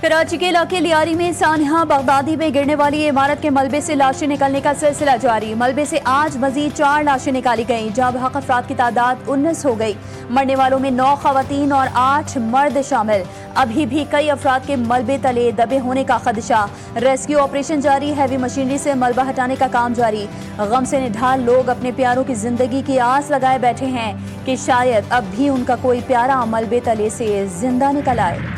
कराची के इलाके लियारी में सानहा बगदादी में गिरने वाली इमारत के मलबे से लाशें निकलने का सिलसिला जारी। मलबे से आज मजीद 4 लाशें निकाली गईं, जहां बहक अफराद की तादाद 19 हो गई। मरने वालों में 9 खवातीन और 8 मर्द शामिल। अभी भी कई अफराद के मलबे तले दबे होने का खदशा। रेस्क्यू ऑपरेशन जारी, हैवी मशीनरी से मलबा हटाने का काम जारी। गम से निढाल लोग अपने प्यारों की जिंदगी की आस लगाए बैठे हैं कि शायद अब भी उनका कोई प्यारा मलबे तले से जिंदा निकल आए।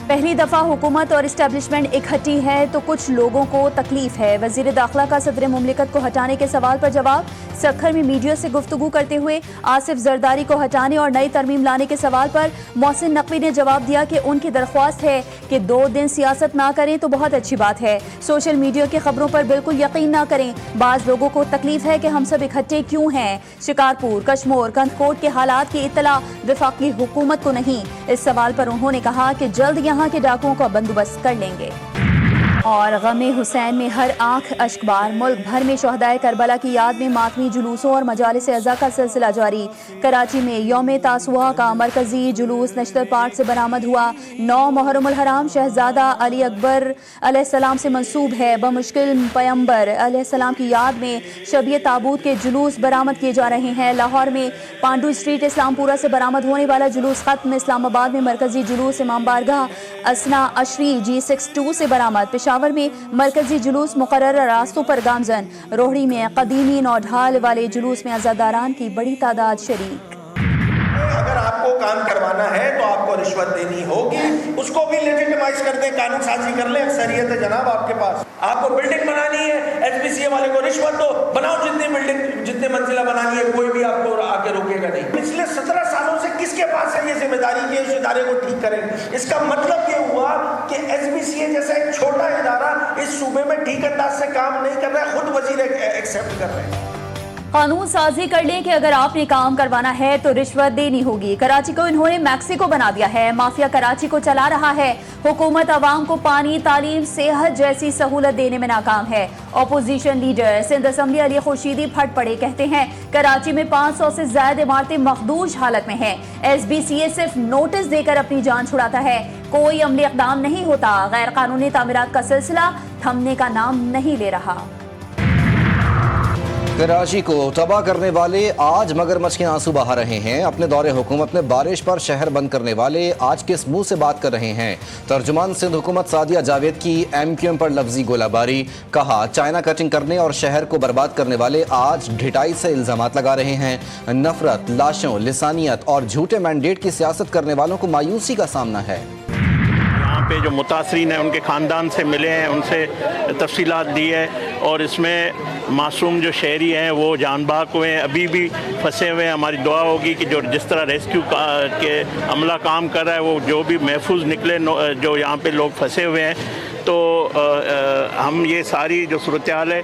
पहली दफा हुकूमत और इस्टेब्लिशमेंट इकट्ठी है तो कुछ लोगों को तकलीफ है। वजीर दाखिला का सदर मुमलिकत को हटाने के सवाल पर जवाब। सखर में मीडिया से गुफ्तगू करते हुए आसिफ जरदारी को हटाने और नई तरमीम लाने के सवाल पर मोहसिन नकवी ने जवाब दिया कि उनकी दरख्वास्त है कि 2 दिन सियासत ना करें तो बहुत अच्छी बात है। सोशल मीडिया की खबरों पर बिल्कुल यकीन ना करें। बाज़ लोगों को तकलीफ है कि हम सब इकट्ठे क्यों हैं। शिकारपुर, कश्मोर, कंदकोट के हालात की इत्तला वफाकी हुकूमत को नहीं। इस सवाल पर उन्होंने कहा कि जल्द यहाँ के डाकुओं का बंदोबस्त कर लेंगे। और गमे हुसैन में हर आंख अश्कबार। मुल्क भर में शहदाए करबला की याद में मातमी जुलूसों और मजालिस अज़ा का सिलसिला जारी। कराची में यौम तासुआ का मरकजी जुलूस नश्तर पार्क से बरामद हुआ। 9 मुहर्रमुल हराम शहजादा अली अकबर अलैहिस्सलाम से मंसूब है। बमुश्किल पैगंबर अलैहिस्सलाम की याद में शबीय ताबूत के जुलूस बरामद किए जा रहे हैं। लाहौर में पांडू स्ट्रीट इस्लामपुरा से बरामद होने वाला जुलूस खत्म। इस्लामाबाद में मरकजी जुलूस इमाम बारगाह असना अशरी G62 से बरामद। पेशावर में मरकजी जुलूस मुकर्रर रास्तों पर गामजन। रोहड़ी में कदीमीन और ढाल वाले जुलूस में अज़ादारान की बड़ी तादाद शरीक। अगर आपको काम करवाना है तो आपको रिश्वत देनी होगी, उसको भी लेजिटिमाइज कर दें, कानून साजी कर लें। अक्सरियत है जनाब आपके पास। आपको बिल्डिंग बनानी है, एचपीसीए वाले को रिश्वत दो, बनाओ जितनी बिल्डिंग जितने मंजिला बनानी है, कोई भी आपको आके रोकेगा नहीं। पिछले 17 सालों से किसके पास है ये जिम्मेदारी कि इस इदारे को ठीक करें? इसका मतलब ये हुआ कि एचपीसीए जैसा एक छोटा इदारा इस सूबे में ठीक अंदाज से काम नहीं कर रहा है, खुद वजीर एक्सेप्ट कर रहे हैं। कानून साजी कर लें कि अगर आपने काम करवाना है तो रिश्वत देनी होगी। कराची को इन्होंने मैक्सिको बना दिया है। माफिया कराची को चला रहा है। हुकूमत आवाम को पानी, तालीम, सेहत जैसी सहूलत देने में नाकाम है। Opposition leader Sindh assembly Ali Khurshidi फट पड़े, कहते हैं कराची में 500 से ज्यादा इमारतें मखदूश हालत में हैं। SBCA सिर्फ नोटिस देकर अपनी जान छुड़ाता है, कोई अमली इक़दाम नहीं होता। गैर कानूनी तामीरात का सिलसिला थमने का नाम नहीं ले रहा। कराची को तबाह करने वाले आज मगरमच्छ के आंसू बहा रहे हैं। अपने दौरे हुकूमत में बारिश पर शहर बंद करने वाले आज किस मुंह से बात कर रहे हैं? तर्जुमान सिंध हुकूमत सादिया जावेद की MQM पर लफ्जी गोलाबारी। कहा चाइना कटिंग करने और शहर को बर्बाद करने वाले आज ढिठाई से इल्जामात लगा रहे हैं। नफरत, लाशों, लिसानियत और झूठे मैंडेट की सियासत करने वालों को मायूसी का सामना है। पे जो मुतासरीन हैं उनके ख़ानदान से मिले हैं, उनसे तफसीलात दी है और इसमें मासूम जो शहरी हैं वो जान बाक हुए हैं, अभी भी फंसे हुए हैं। हमारी दुआ होगी कि जो जिस तरह रेस्क्यू के अमला काम कर रहा है वो जो भी महफूज निकले जो यहाँ पे लोग फंसे हुए हैं। तो हम ये सारी जो सूरत हाल है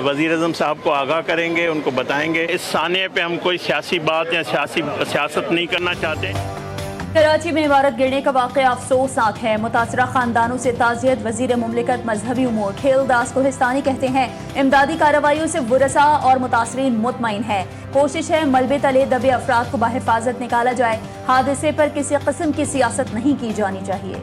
वज़ीर-ए-आज़म साहब को आगाह करेंगे, उनको बताएंगे। इस साने पे हम कोई सियासी बात या सियासत नहीं करना चाहते। कराची में इमारत गिरने का वाक़या अफसोसनाक है। मुतासरा खानदानों से ताज़ियत। वज़ीर मुमलिकत मजहबी उमूर खेलदास कोहिस्तानी कहते हैं इमदादी कार्रवाइयों से वरसा और मुतासरीन मुतमईन है। कोशिश है मलबे तले दबे अफराद को बाहिफाजत निकाला जाए। हादसे पर किसी किस्म की सियासत नहीं की जानी चाहिए।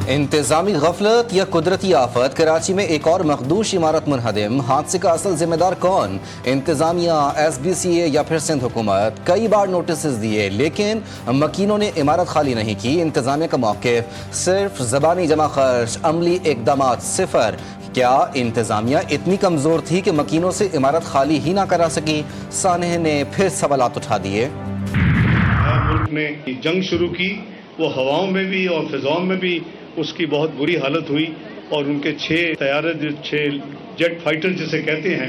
इंतजामी गफलत या कुदरती आफत? कराची में एक और मखदूश इमारत मुनहदिम। हादसे का असल जिम्मेदार कौन? इंतजामिया, SBCA या फिर सिंध हुकूमत? कई बार नोटिस दिए लेकिन मकीनों ने इमारत खाली नहीं की। इंतजामिया का मौक़िफ़ सिर्फ ज़बानी जमा खर्च, अमली इक़दामात सिफर। क्या इंतजामिया इतनी कमज़ोर थी कि मकीनों से इमारत खाली ही ना करा सकी? सानह ने फिर सवालात उठा दिए। मुल्क ने जंग शुरू की, वो हवाओं में भी और फिजाओं में भी उसकी बहुत बुरी हालत हुई और उनके 6 तैयारे, 6 जेट फाइटर जिसे कहते हैं,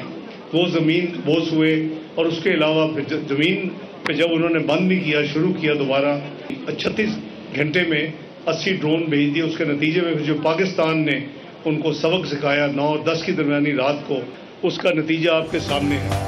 वो ज़मीन बोस हुए। और उसके अलावा फिर ज़मीन पे जब उन्होंने बंद भी किया, शुरू किया दोबारा, 36 घंटे में 80 ड्रोन भेज दिए। उसके नतीजे में जो पाकिस्तान ने उनको सबक सिखाया 9 और 10 की दरमियानी रात को, उसका नतीजा आपके सामने है।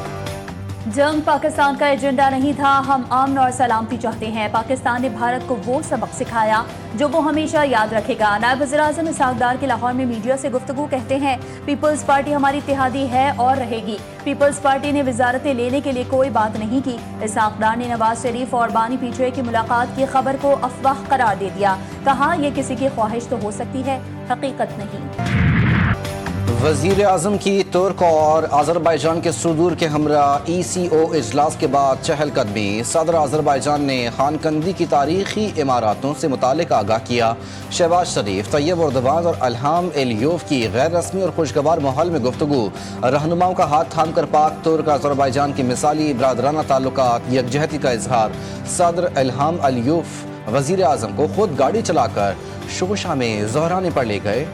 जंग पाकिस्तान का एजेंडा नहीं था, हम अमन और सलामती चाहते हैं। पाकिस्तान ने भारत को वो सबक सिखाया जो वो हमेशा याद रखेगा। नायब वज़ीर-ए-आज़म इसहाक डार के लाहौर में मीडिया से गुफ्तगू कहते हैं, पीपल्स पार्टी हमारी इत्तेहादी है और रहेगी। पीपल्स पार्टी ने वजारतें लेने के लिए कोई बात नहीं की। इसहाक डार ने नवाज शरीफ और बानी पीटीआई की मुलाकात की खबर को अफवाह करार दे दिया। कहा, यह किसी की ख्वाहिश तो हो सकती है, हकीकत नहीं। वज़ीर आज़म की तुर्क और अज़रबैजान के सुदूर के हमरा ECO इजलास के बाद चहलकदमी। सदर अज़रबैजान ने खानकंदी की तारीखी इमारतों से मुतालिक आगाह किया। शहबाज शरीफ, तैयब एर्दोगान और इल्हाम एलियोव की गैर रस्मी और खुशगवार माहौल में गुफ्तगू। रहनुमाओं का हाथ थाम कर पाक तुर्क अज़रबैजान की मिसाली बरादराना ताल्लुकात, यकजहती का इजहार। सदर इल्हाम एलियोव वज़ीर आज़म को खुद गाड़ी चलाकर शोशा में ज़हराने पर ले गए।